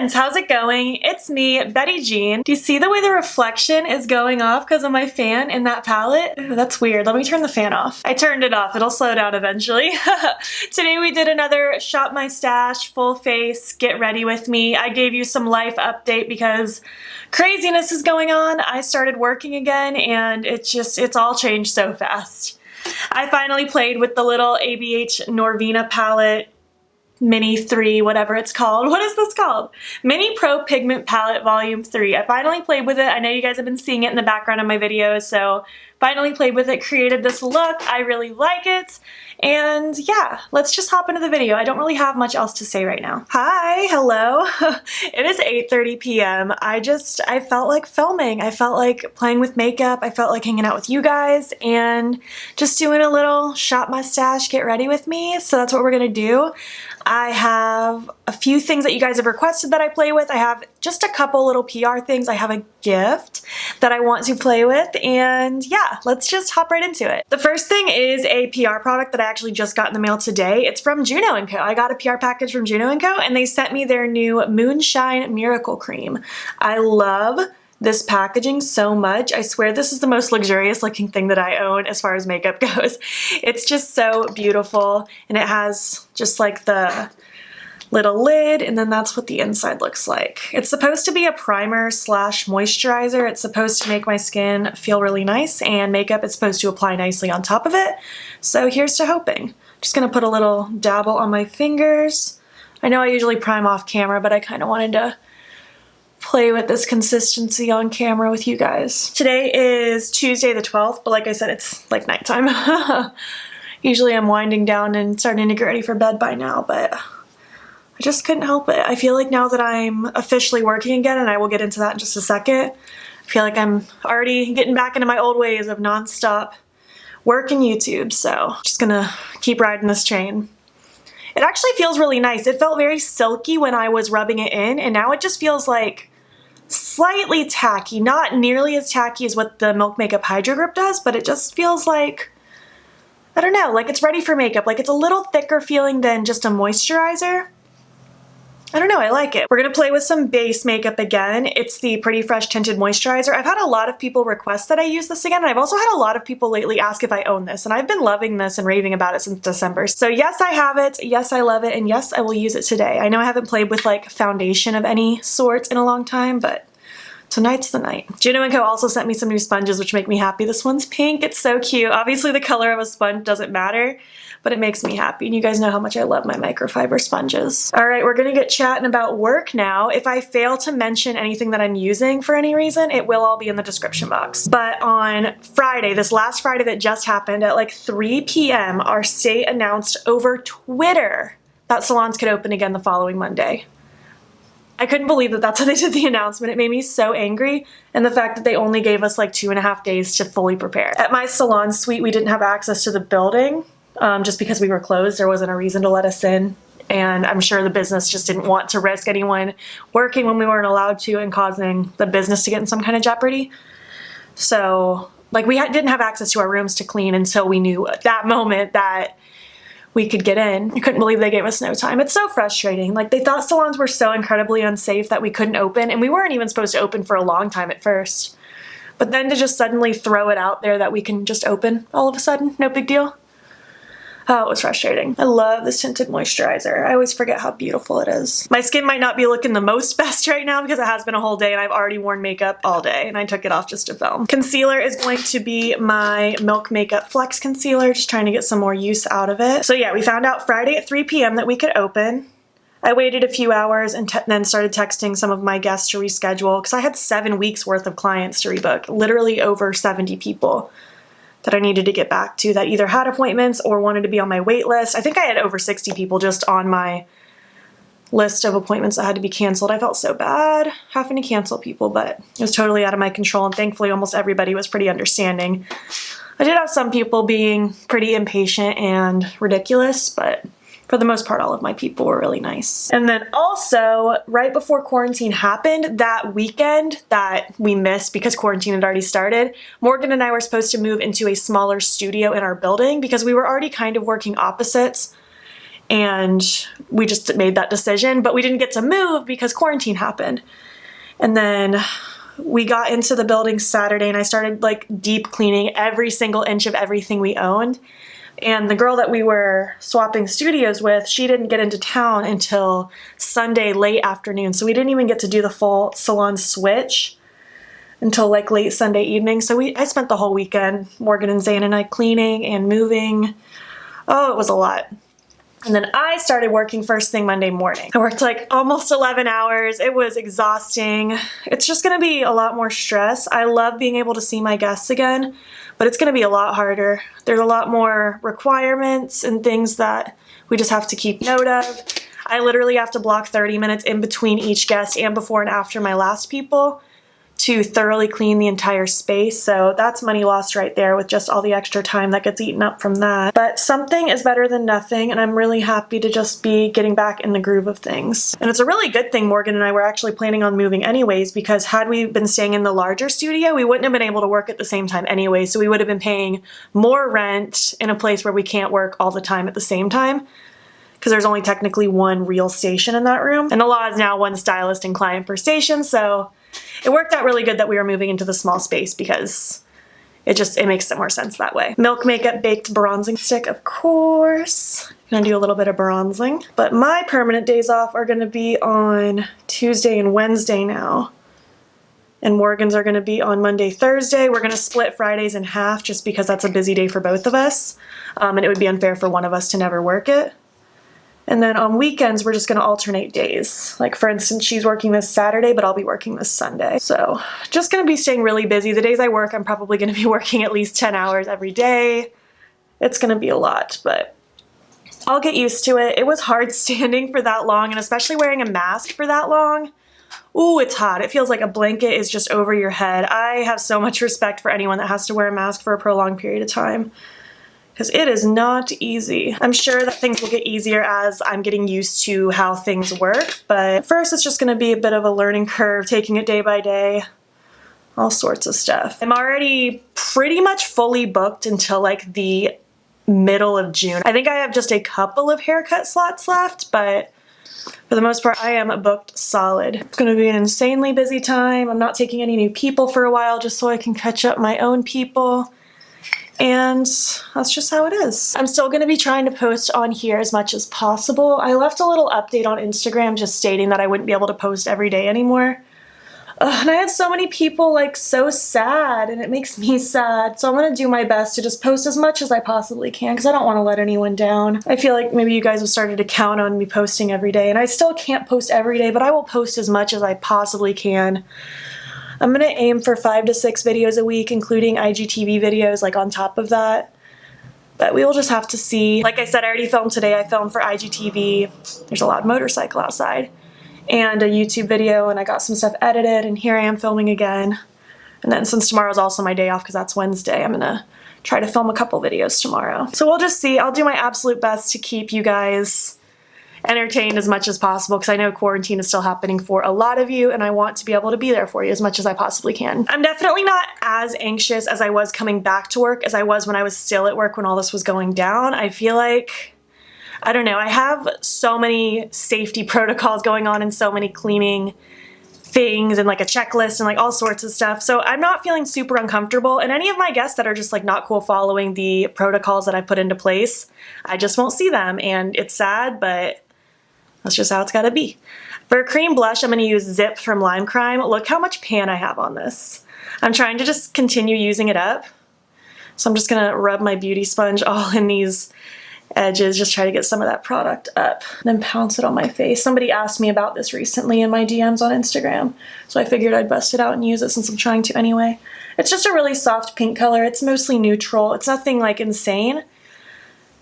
friends, how's it going? It's me, Betty Jean. Do you see the way the reflection is going off because of my fan in that palette? Ooh, that's weird. Let me turn the fan off. I turned it off. It'll slow down eventually. Today we did another Shop My Stash full face get ready with me. I gave you some life update because craziness is going on. I started working again and it's all changed so fast. I finally played with the little ABH Norvina palette, Mini 3, whatever it's called. What is this called? Mini Pro Pigment Palette Volume 3. I finally played with it. I know you guys have been seeing it in the background of my videos, so finally played with it, created this look. I really like it. And yeah, let's just hop into the video. I don't really have much else to say right now. Hi, hello. It is 8:30 p.m. I felt like filming. I felt like playing with makeup. I felt like hanging out with you guys and just doing a little Shop My Stash get ready with me. So that's what we're gonna do. I have a few things that you guys have requested that I play with. I have just a couple little PR things. I have a gift that I want to play with, and yeah, let's just hop right into it. The first thing is a PR product that I actually just got in the mail today. It's from Juno & Co. I got a PR package from Juno & Co. and they sent me their new Moonshine Miracle Cream. I love this packaging so much. I swear this is the most luxurious looking thing that I own as far as makeup goes. It's just so beautiful, and it has just like the little lid, and then that's what the inside looks like. It's supposed to be a primer slash moisturizer. It's supposed to make my skin feel really nice, and makeup is supposed to apply nicely on top of it. So here's to hoping. Just gonna put a little dabble on my fingers. I know I usually prime off camera, but I kind of wanted to play with this consistency on camera with you guys. Today is Tuesday the 12th, but like I said, it's like nighttime. Usually I'm winding down and starting to get ready for bed by now, but I just couldn't help it. I feel like now that I'm officially working again, and I will get into that in just a second, I feel like I'm already getting back into my old ways of nonstop work and YouTube, so just gonna keep riding this train. It actually feels really nice. It felt very silky when I was rubbing it in, and now it just feels like slightly tacky. Not nearly as tacky as what the Milk Makeup Hydro Grip does, but it just feels like, I don't know, like it's ready for makeup. Like it's a little thicker feeling than just a moisturizer. I don't know, I like it. We're gonna play with some base makeup again. It's the Pretty Fresh Tinted Moisturizer. I've had a lot of people request that I use this again, and I've also had a lot of people lately ask if I own this, and I've been loving this and raving about it since December. So yes, I have it, yes, I love it, and yes, I will use it today. I know I haven't played with like foundation of any sort in a long time, but tonight's the night. Juno & Co. also sent me some new sponges, which make me happy. This one's pink, it's so cute. Obviously the color of a sponge doesn't matter, but it makes me happy, and you guys know how much I love my microfiber sponges. All right, we're gonna get chatting about work now. If I fail to mention anything that I'm using for any reason, it will all be in the description box. But on Friday, this last Friday that just happened at like 3 p.m., our state announced over Twitter that salons could open again the following Monday. I couldn't believe that that's how they did the announcement. It made me so angry, and the fact that they only gave us like 2.5 days to fully prepare. At my salon suite, we didn't have access to the building just because we were closed. There wasn't a reason to let us in, and I'm sure the business just didn't want to risk anyone working when we weren't allowed to and causing the business to get in some kind of jeopardy. So like we didn't have access to our rooms to clean until we knew at that moment that we could get in. I couldn't believe they gave us no time. It's so frustrating. Like they thought salons were so incredibly unsafe that we couldn't open, and we weren't even supposed to open for a long time at first. But then to just suddenly throw it out there that we can just open all of a sudden, no big deal. Oh, it was frustrating. I love this tinted moisturizer. I always forget how beautiful it is. My skin might not be looking the most best right now because it has been a whole day and I've already worn makeup all day, and I took it off just to film. Concealer is going to be my Milk Makeup Flex Concealer, just trying to get some more use out of it. So yeah, we found out Friday at 3 p.m. that we could open. I waited a few hours and then started texting some of my guests to reschedule because I had 7 weeks worth of clients to rebook, literally over 70 people that I needed to get back to that either had appointments or wanted to be on my wait list. I think I had over 60 people just on my list of appointments that had to be canceled. I felt so bad having to cancel people, but it was totally out of my control, and thankfully almost everybody was pretty understanding. I did have some people being pretty impatient and ridiculous, but for the most part, all of my people were really nice. And then also, right before quarantine happened, that weekend that we missed because quarantine had already started, Morgan and I were supposed to move into a smaller studio in our building because we were already kind of working opposites. and we just made that decision, but we didn't get to move because quarantine happened. And then we got into the building Saturday and I started like deep cleaning every single inch of everything we owned. And the girl that we were swapping studios with, she didn't get into town until Sunday late afternoon. So we didn't even get to do the full salon switch until like late Sunday evening. So I spent the whole weekend, Morgan and Zane and I, cleaning and moving. Oh, it was a lot. And then I started working first thing Monday morning. I worked like almost 11 hours. It was exhausting. It's just gonna be a lot more stress. I love being able to see my guests again, but it's gonna be a lot harder. There's a lot more requirements and things that we just have to keep note of. I literally have to block 30 minutes in between each guest and before and after my last people to thoroughly clean the entire space. So that's money lost right there with just all the extra time that gets eaten up from that. But something is better than nothing, and I'm really happy to just be getting back in the groove of things. And it's a really good thing Morgan and I were actually planning on moving anyways, because had we been staying in the larger studio, we wouldn't have been able to work at the same time anyway. So we would have been paying more rent in a place where we can't work all the time at the same time, because there's only technically one real station in that room. And the law is now one stylist and client per station, so it worked out really good that we were moving into the small space because it makes more sense that way. Milk Makeup Baked Bronzing Stick, of course. Gonna do a little bit of bronzing. But my permanent days off are gonna be on Tuesday and Wednesday now. And Morgan's are gonna be on Monday, Thursday. We're gonna split Fridays in half just because that's a busy day for both of us. And it would be unfair for one of us to never work it. And then on weekends, we're just gonna alternate days. Like for instance, she's working this Saturday, but I'll be working this Sunday. So just gonna be staying really busy. The days I work, I'm probably gonna be working at least 10 hours every day. It's gonna be a lot, but I'll get used to it. It was hard standing for that long, and especially wearing a mask for that long. Ooh, it's hot. It feels like a blanket is just over your head. I have so much respect for anyone that has to wear a mask for a prolonged period of time, because it is not easy. I'm sure that things will get easier as I'm getting used to how things work, but first it's just gonna be a bit of a learning curve, taking it day by day, all sorts of stuff. I'm already pretty much fully booked until like the middle of June. I think I have just a couple of haircut slots left, but for the most part, I am booked solid. It's gonna be an insanely busy time. I'm not taking any new people for a while just so I can catch up my own people. And that's just how it is. I'm still gonna be trying to post on here as much as possible. I left a little update on Instagram just stating that I wouldn't be able to post every day anymore. And I had so many people like so sad, and it makes me sad. So I'm gonna do my best to just post as much as I possibly can because I don't wanna let anyone down. I feel like maybe you guys have started to count on me posting every day, and I still can't post every day, but I will post as much as I possibly can. I'm gonna aim for 5 to 6 videos a week, including IGTV videos like on top of that. But we will just have to see. Like I said, I already filmed today. I filmed for IGTV. There's a loud motorcycle outside. And a YouTube video, and I got some stuff edited, and here I am filming again. And then since tomorrow's also my day off because that's Wednesday, I'm gonna try to film a couple videos tomorrow. So we'll just see. I'll do my absolute best to keep you guys entertained as much as possible because I know quarantine is still happening for a lot of you, and I want to be able to be there for you as much as I possibly can. I'm definitely not as anxious as I was coming back to work as I was when I was still at work when all this was going down. I feel like, I don't know, I have so many safety protocols going on and so many cleaning things and like a checklist and like all sorts of stuff. So I'm not feeling super uncomfortable, and any of my guests that are just like not cool following the protocols that I put into place, I just won't see them, and it's sad, but that's just how it's gotta be. For cream blush, I'm gonna use Zip from Lime Crime. Look how much pan I have on this. I'm trying to just continue using it up. So I'm just gonna rub my beauty sponge all in these edges, just try to get some of that product up, then pounce it on my face. Somebody asked me about this recently in my DMs on Instagram, so I figured I'd bust it out and use it since I'm trying to anyway. It's just a really soft pink color. It's mostly neutral. It's nothing like insane,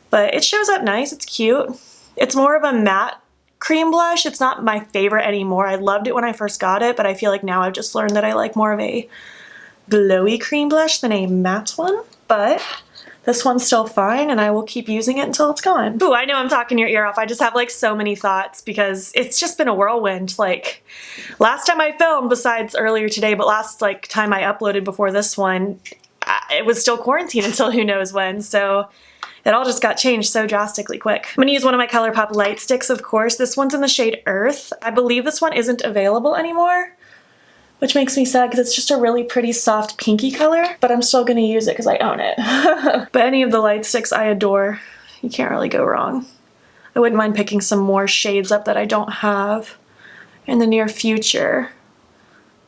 but it shows up nice. It's cute. It's more of a matte cream blush. It's not my favorite anymore. I loved it when I first got it, but I feel like now I've just learned that I like more of a glowy cream blush than a matte one, but this one's still fine, and I will keep using it until it's gone. Ooh, I know I'm talking your ear off. I just have like so many thoughts because it's just been a whirlwind. Like last time I filmed, besides earlier today, but last like time I uploaded before this one, it was still quarantine until who knows when. So It all just got changed so drastically quick. I'm gonna use one of my Colourpop Light Stix, of course. This one's in the shade Earth. I believe this one isn't available anymore, which makes me sad because it's just a really pretty soft pinky color, but I'm still gonna use it because I own it. But any of the light sticks I adore. You can't really go wrong. I wouldn't mind picking some more shades up that I don't have in the near future,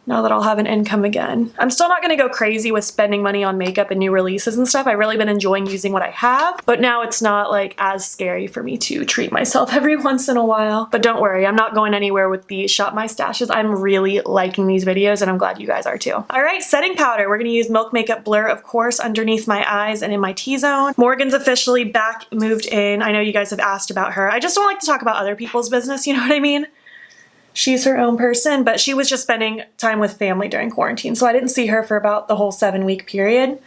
now that I'll have an income again. I'm still not gonna go crazy with spending money on makeup and new releases and stuff. I've really been enjoying using what I have, but now it's not like as scary for me to treat myself every once in a while. But don't worry, I'm not going anywhere with the Shop My Stashes. I'm really liking these videos and I'm glad you guys are too. All right, setting powder. We're gonna use Milk Makeup Blur, of course, underneath my eyes and in my T-zone. Morgan's officially back, moved in. I know you guys have asked about her. I just don't like to talk about other people's business, you know what I mean? She's her own person, but she was just spending time with family during quarantine, so I didn't see her for about the whole 7-week period.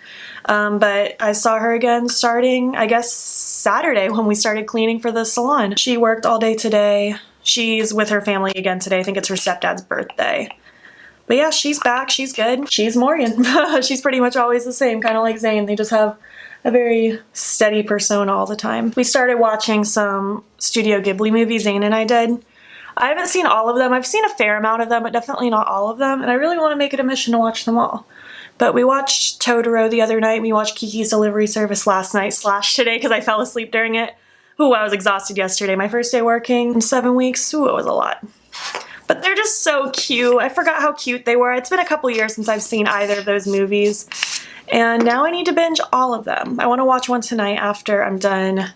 But I saw her again starting, I guess, Saturday when we started cleaning for the salon. She worked all day today. She's with her family again today. I think it's her stepdad's birthday. But yeah, she's back. She's good. She's Morgan. She's pretty much always the same, kind of like Zane. They just have a very steady persona all the time. We started watching some Studio Ghibli movies, Zane and I did. I haven't seen all of them. I've seen a fair amount of them, but definitely not all of them, and I really want to make it a mission to watch them all. But we watched Totoro the other night. We watched Kiki's Delivery Service last night / today because I fell asleep during it. Ooh, I was exhausted yesterday. My first day working in 7 weeks. Ooh, it was a lot. But they're just so cute. I forgot how cute they were. It's been a couple years since I've seen either of those movies, and now I need to binge all of them. I want to watch one tonight after I'm done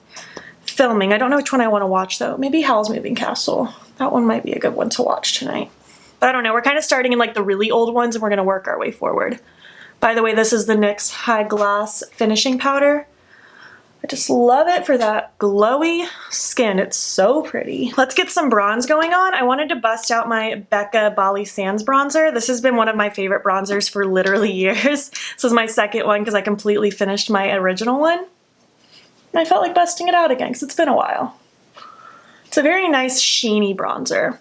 filming. I don't know which one I want to watch though. Maybe Howl's Moving Castle. That one might be a good one to watch tonight. But I don't know, we're kind of starting in like the really old ones and we're gonna work our way forward. By the way, this is the NYX High Gloss Finishing Powder. I just love it for that glowy skin. It's so pretty. Let's get some bronze going on. I wanted to bust out my Becca Bali Sands bronzer. This has been one of my favorite bronzers for literally years. This is my second one because I completely finished my original one. And I felt like busting it out again because it's been a while. It's a very nice sheeny bronzer.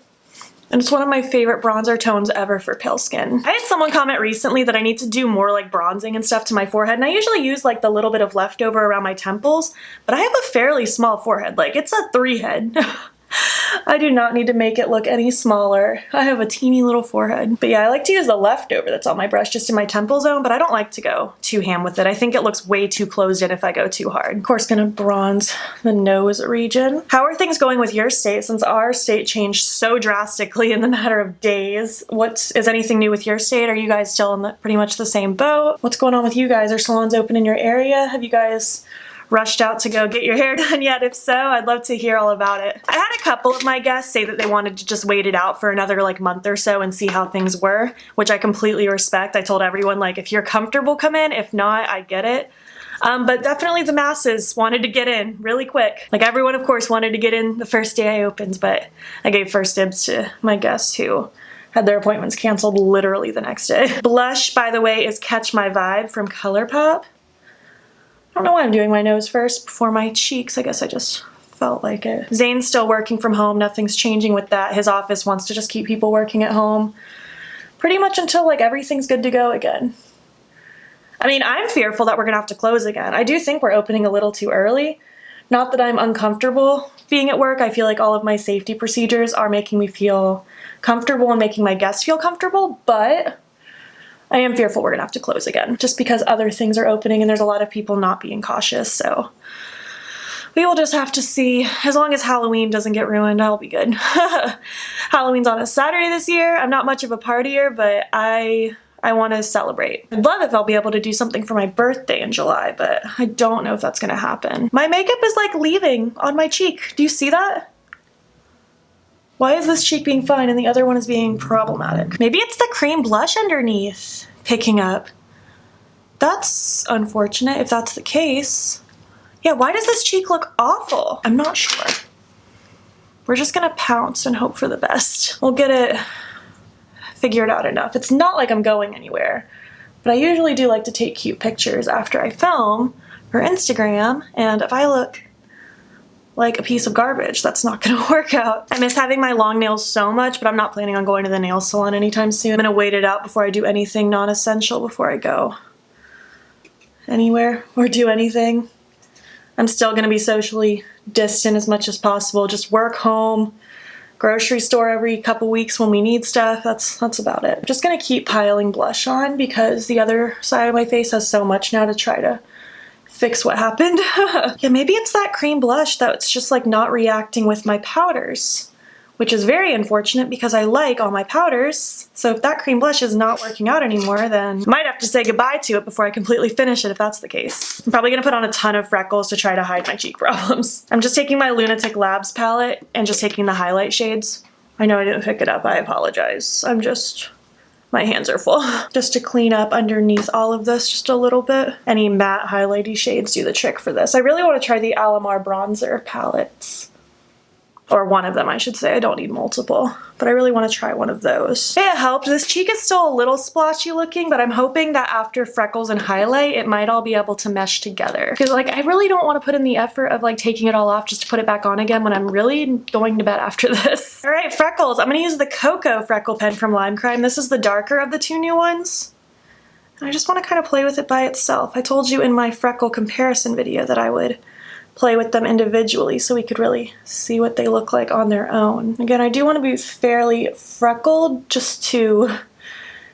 And it's one of my favorite bronzer tones ever for pale skin. I had someone comment recently that I need to do more like bronzing and stuff to my forehead, and I usually use like the little bit of leftover around my temples, but I have a fairly small forehead. Like, it's a 3 head. I do not need to make it look any smaller. I have a teeny little forehead. But yeah, I like to use the leftover that's on my brush just in my temple zone, but I don't like to go too ham with it. I think it looks way too closed in if I go too hard. Of course, gonna bronze the nose region. How are things going with your state since our state changed so drastically in the matter of days? Is anything new with your state? Are you guys still in pretty much the same boat? What's going on with you guys? Are salons open in your area? Have you guys rushed out to go get your hair done yet? If so, I'd love to hear all about it. I had a couple of my guests say that they wanted to just wait it out for another like month or so and see how things were, which I completely respect. I told everyone, like, if you're comfortable, come in. If not, I get it. But definitely the masses wanted to get in really quick. Like, everyone, of course, wanted to get in the first day I opened, but I gave first dibs to my guests who had their appointments canceled literally the next day. Blush, by the way, is Catch My Vibe from Colourpop. I don't know why I'm doing my nose first before my cheeks. I guess I just felt like it. Zane's still working from home. Nothing's changing with that. His office wants to just keep people working at home pretty much until like everything's good to go again. I mean, I'm fearful that we're gonna have to close again. I do think we're opening a little too early. Not that I'm uncomfortable being at work. I feel like all of my safety procedures are making me feel comfortable and making my guests feel comfortable, but I am fearful we're gonna have to close again just because other things are opening and there's a lot of people not being cautious, so we will just have to see. As long as Halloween doesn't get ruined, I'll be good. Halloween's on a Saturday this year. I'm not much of a partier, but I want to celebrate. I'd love if I'll be able to do something for my birthday in July, but I don't know if that's gonna happen. My makeup is like leaving on my cheek. Do you see that? Why is this cheek being fine and the other one is being problematic? Maybe it's the cream blush underneath picking up. That's unfortunate if that's the case. Yeah, why does this cheek look awful? I'm not sure. We're just gonna pounce and hope for the best. We'll get it figured out enough. It's not like I'm going anywhere, but I usually do like to take cute pictures after I film for Instagram, and if I look like a piece of garbage, that's not gonna work out. I miss having my long nails so much, but I'm not planning on going to the nail salon anytime soon. I'm gonna wait it out before I do anything non-essential before I go anywhere or do anything. I'm still gonna be socially distant as much as possible. Just work, home, grocery store every couple weeks when we need stuff. That's about it. I'm just gonna keep piling blush on because the other side of my face has so much now to try to fix what happened. Yeah, maybe it's that cream blush that's just like not reacting with my powders, which is very unfortunate because I like all my powders. So if that cream blush is not working out anymore, then I might have to say goodbye to it before I completely finish it if that's the case. I'm probably gonna put on a ton of freckles to try to hide my cheek problems. I'm just taking my Lunatic Labs palette and just taking the highlight shades. I know I didn't pick it up, I apologize. My hands are full. Just to clean up underneath all of this just a little bit. Any matte highlighty shades do the trick for this. I really want to try the Alamar bronzer palettes. Or one of them, I should say. I don't need multiple, but I really want to try one of those. It helped. This cheek is still a little splotchy looking, but I'm hoping that after freckles and highlight, it might all be able to mesh together. Because like, I really don't want to put in the effort of like taking it all off just to put it back on again when I'm really going to bed after this. All right, freckles. I'm going to use the Cocoa freckle pen from Lime Crime. This is the darker of the two new ones. And I just want to kind of play with it by itself. I told you in my freckle comparison video that I would play with them individually so we could really see what they look like on their own. Again, I do want to be fairly freckled just to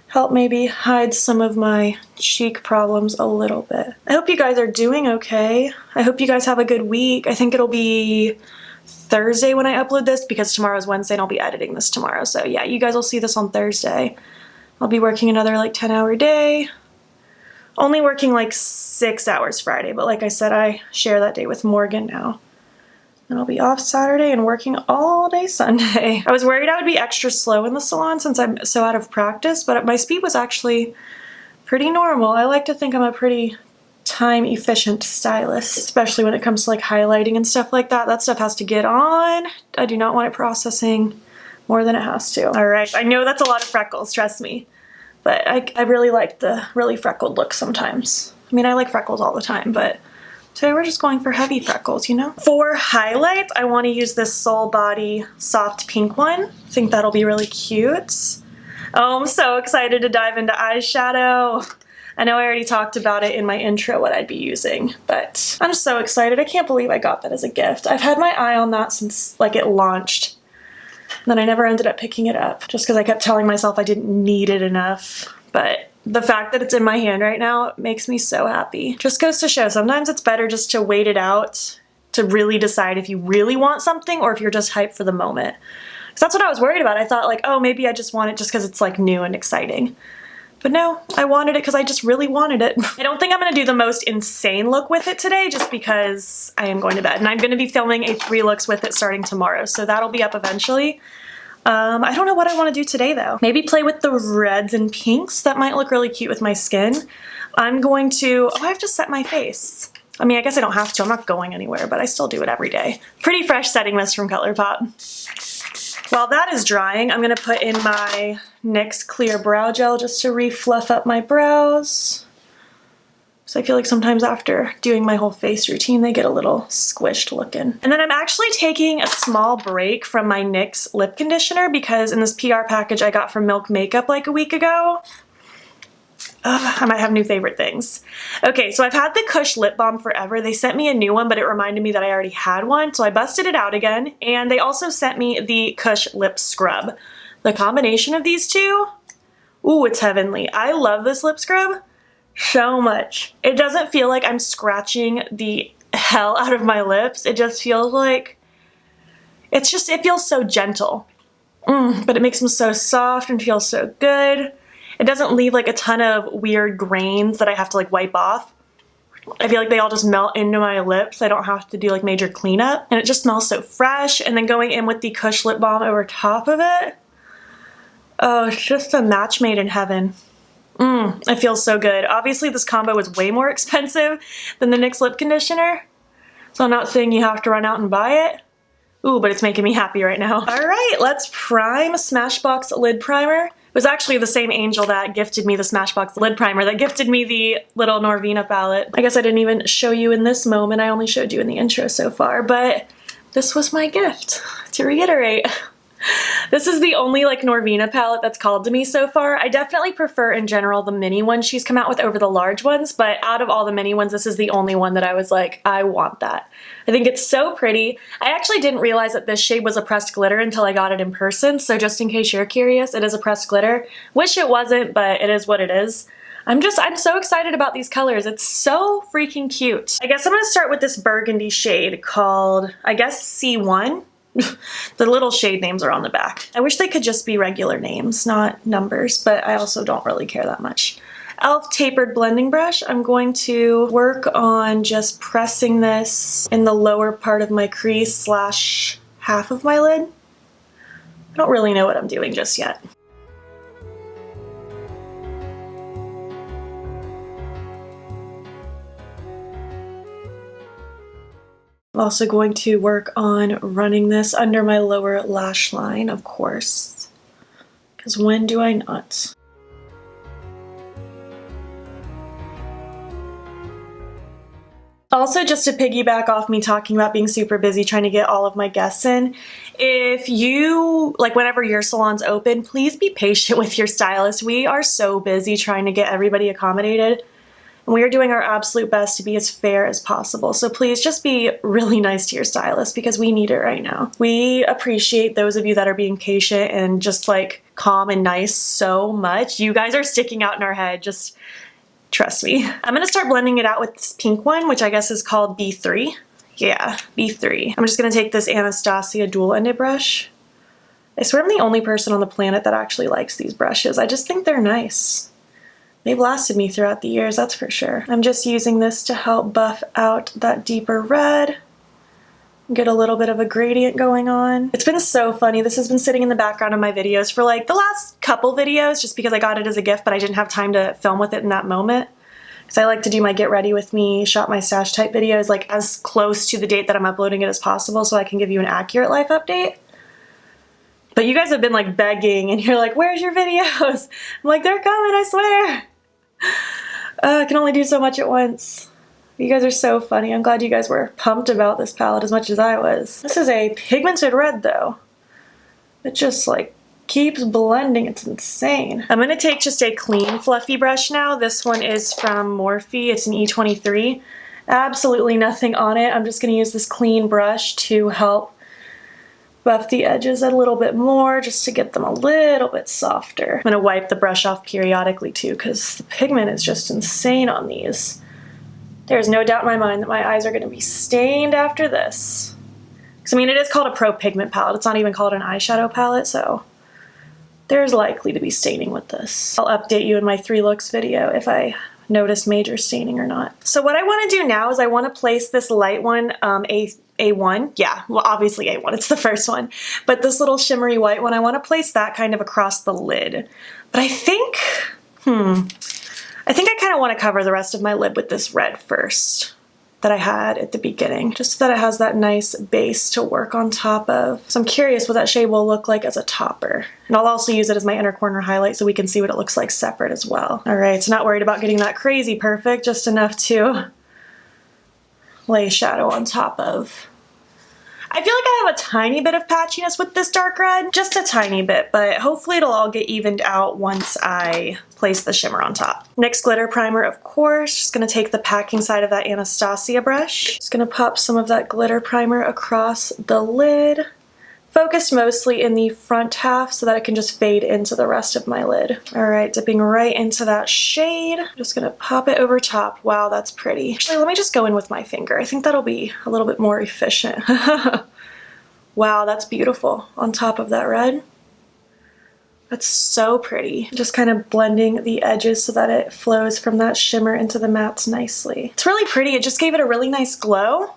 help maybe hide some of my cheek problems a little bit. I hope you guys are doing okay. I hope you guys have a good week. I think it'll be Thursday when I upload this because tomorrow's Wednesday and I'll be editing this tomorrow. So yeah, you guys will see this on Thursday. I'll be working another like 10-hour day. Only working like 6 hours Friday, but like I said, I share that day with Morgan now. And I'll be off Saturday and working all day Sunday. I was worried I would be extra slow in the salon since I'm so out of practice, but my speed was actually pretty normal. I like to think I'm a pretty time-efficient stylist, especially when it comes to like highlighting and stuff like that. That stuff has to get on. I do not want it processing more than it has to. All right, I know that's a lot of freckles, trust me. But I really like the really freckled look sometimes. I mean, I like freckles all the time, but today we're just going for heavy freckles, you know? For highlights, I want to use this Soul Body soft pink one. I think that'll be really cute. Oh, I'm so excited to dive into eyeshadow. I know I already talked about it in my intro what I'd be using, but I'm so excited. I can't believe I got that as a gift. I've had my eye on that since like it launched. Then I never ended up picking it up just because I kept telling myself I didn't need it enough. But the fact that it's in my hand right now makes me so happy. Just goes to show sometimes it's better just to wait it out to really decide if you really want something or if you're just hyped for the moment. Because that's what I was worried about. I thought like, oh, maybe I just want it just because it's like new and exciting. But no, I wanted it because I just really wanted it. I don't think I'm going to do the most insane look with it today just because I am going to bed. And I'm going to be filming a 3 looks with it starting tomorrow. So that'll be up eventually. I don't know what I want to do today though. Maybe play with the reds and pinks. That might look really cute with my skin. I'm going to, oh, I have to set my face. I mean, I guess I don't have to. I'm not going anywhere, but I still do it every day. Pretty fresh setting mist from Colourpop. While that is drying, I'm going to put in my NYX Clear Brow Gel just to re-fluff up my brows. So I feel like sometimes after doing my whole face routine, they get a little squished looking. And then I'm actually taking a small break from my NYX lip conditioner because in this PR package I got from Milk Makeup like a week ago. I might have new favorite things. Okay, so I've had the Kush lip balm forever. They sent me a new one, but it reminded me that I already had one, so I busted it out again. And they also sent me the Kush lip scrub. The combination of these two, ooh, it's heavenly. I love this lip scrub so much. It doesn't feel like I'm scratching the hell out of my lips. It just feels like, it feels so gentle. But it makes them so soft and feels so good. It doesn't leave like a ton of weird grains that I have to like wipe off. I feel like they all just melt into my lips. I don't have to do like major cleanup. And it just smells so fresh. And then going in with the Kush lip balm over top of it. Oh, it's just a match made in heaven. It feels so good. Obviously this combo is way more expensive than the NYX lip conditioner. So I'm not saying you have to run out and buy it. Ooh, but it's making me happy right now. All right, let's prime Smashbox Lid Primer. It was actually the same angel that gifted me the Smashbox Lid Primer that gifted me the little Norvina palette. I guess I didn't even show you in this moment. I only showed you in the intro so far, but this was my gift. To reiterate, This is the only like Norvina palette that's called to me so far. I definitely prefer in general the mini ones she's come out with over the large ones, but out of all the mini ones, this is the only one that I was like, I want that. I think it's so pretty. I actually didn't realize that this shade was a pressed glitter until I got it in person, so just in case you're curious, it is a pressed glitter. Wish it wasn't, but it is what it is. I'm so excited about these colors. It's so freaking cute. I guess I'm gonna start with this burgundy shade called, I guess, C1. The little shade names are on the back. I wish they could just be regular names, not numbers, but I also don't really care that much. e.l.f. tapered blending brush. I'm going to work on just pressing this in the lower part of my crease slash half of my lid. I don't really know what I'm doing just yet. I'm also going to work on running this under my lower lash line, of course, because when do I not? Also, just to piggyback off me talking about being super busy trying to get all of my guests in, if you, like whenever your salon's open, please be patient with your stylist. We are so busy trying to get everybody accommodated. And we are doing our absolute best to be as fair as possible. So please just be really nice to your stylist because we need it right now. We appreciate those of you that are being patient and just like calm and nice so much. You guys are sticking out in our head. Just trust me. I'm gonna start blending it out with this pink one, which I guess is called B3. Yeah, B3. I'm just gonna take this Anastasia dual-ended brush. I swear I'm the only person on the planet that actually likes these brushes. I just think they're nice. They've lasted me throughout the years, that's for sure. I'm just using this to help buff out that deeper red, get a little bit of a gradient going on. It's been so funny. This has been sitting in the background of my videos for like the last couple videos just because I got it as a gift, but I didn't have time to film with it in that moment. Because I like to do my get ready with me, shop my stash type videos like as close to the date that I'm uploading it as possible so I can give you an accurate life update. But you guys have been like begging and you're like, where's your videos? I'm like, they're coming, I swear. I can only do so much at once. You guys are so funny. I'm glad you guys were pumped about this palette as much as I was. This is a pigmented red though. It just like keeps blending. It's insane. I'm going to take just a clean fluffy brush now. This one is from Morphe. It's an E23. Absolutely nothing on it. I'm just going to use this clean brush to help buff the edges a little bit more just to get them a little bit softer. I'm going to wipe the brush off periodically too because the pigment is just insane on these. There's no doubt in my mind that my eyes are going to be stained after this. Because I mean, it is called a pro pigment palette. It's not even called an eyeshadow palette, so there's likely to be staining with this. I'll update you in my 3 looks video if I notice major staining or not. So what I want to do now is I want to place this light one, A1, yeah, well obviously A1, it's the first one, but this little shimmery white one, I want to place that kind of across the lid. But I think I kind of want to cover the rest of my lid with this red first that I had at the beginning, just so that it has that nice base to work on top of. So I'm curious what that shade will look like as a topper. And I'll also use it as my inner corner highlight so we can see what it looks like separate as well. All right, so not worried about getting that crazy perfect, just enough to lay shadow on top of. I feel like I have a tiny bit of patchiness with this dark red, just a tiny bit, but hopefully it'll all get evened out once I place the shimmer on top. NYX glitter primer, of course. Just gonna take the packing side of that Anastasia brush. Just gonna pop some of that glitter primer across the lid. Focused mostly in the front half so that it can just fade into the rest of my lid. All right, dipping right into that shade. Just gonna pop it over top. Wow, that's pretty. Actually, let me just go in with my finger. I think that'll be a little bit more efficient. Wow, that's beautiful on top of that red. That's so pretty. Just kind of blending the edges so that it flows from that shimmer into the mattes nicely. It's really pretty. It just gave it a really nice glow.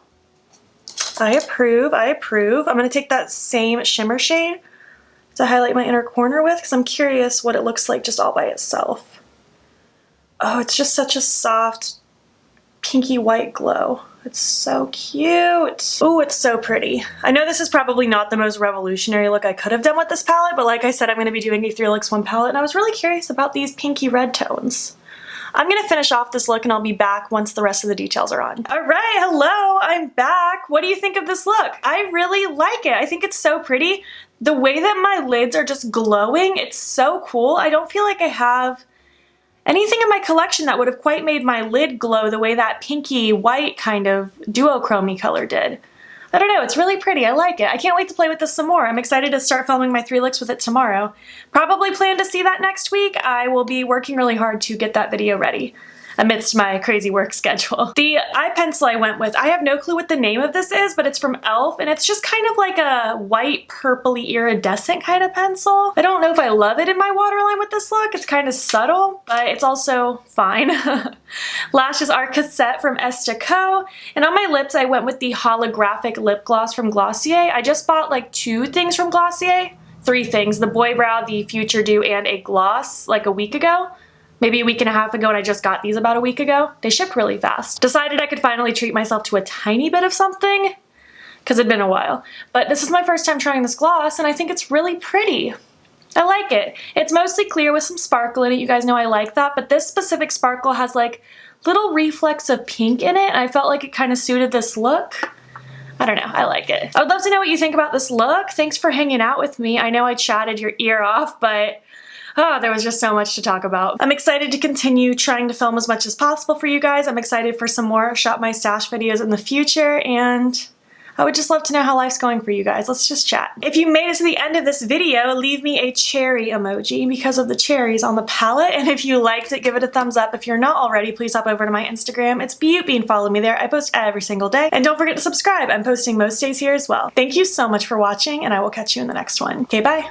I approve, I approve. I'm gonna take that same shimmer shade to highlight my inner corner with because I'm curious what it looks like just all by itself. Oh, it's just such a soft, pinky white glow. It's so cute. Oh, it's so pretty. I know this is probably not the most revolutionary look I could have done with this palette, but like I said, I'm gonna be doing a 3 looks 1 palette, and I was really curious about these pinky red tones. I'm gonna finish off this look and I'll be back once the rest of the details are on. All right, hello, I'm back. What do you think of this look? I really like it. I think it's so pretty. the way that my lids are just glowing, it's so cool. I don't feel like I have anything in my collection that would have quite made my lid glow the way that pinky white kind of duochrome color did. I don't know, it's really pretty. I like it. I can't wait to play with this some more. I'm excited to start filming my 3 looks with it tomorrow. Probably plan to see that next week. I will be working really hard to get that video ready amidst my crazy work schedule. The eye pencil I went with, I have no clue what the name of this is, but it's from e.l.f. and it's just kind of like a white purpley iridescent kind of pencil. I don't know if I love it in my waterline with this look. It's kind of subtle, but it's also fine. Lashes are Cassette from Estée, and on my lips I went with the holographic lip gloss from Glossier. I just bought like 2 things from Glossier. 3 things, the Boy Brow, the Future Dew, and a gloss like a week ago. Maybe a week and a half ago, and I just got these about a week ago. They shipped really fast. Decided I could finally treat myself to a tiny bit of something, because it'd been a while. But this is my first time trying this gloss, and I think it's really pretty. I like it. It's mostly clear with some sparkle in it. You guys know I like that, but this specific sparkle has like little reflects of pink in it, and I felt like it kind of suited this look. I don't know, I like it. I would love to know what you think about this look. Thanks for hanging out with me. I know I chatted your ear off, but there was just so much to talk about. I'm excited to continue trying to film as much as possible for you guys. I'm excited for some more Shop My Stash videos in the future, and I would just love to know how life's going for you guys. Let's just chat. If you made it to the end of this video, leave me a cherry emoji because of the cherries on the palette, and if you liked it, give it a thumbs up. If you're not already, please hop over to my Instagram. It's Beauty and follow me there. I post every single day, and don't forget to subscribe. I'm posting most days here as well. Thank you so much for watching, and I will catch you in the next one. Okay, bye.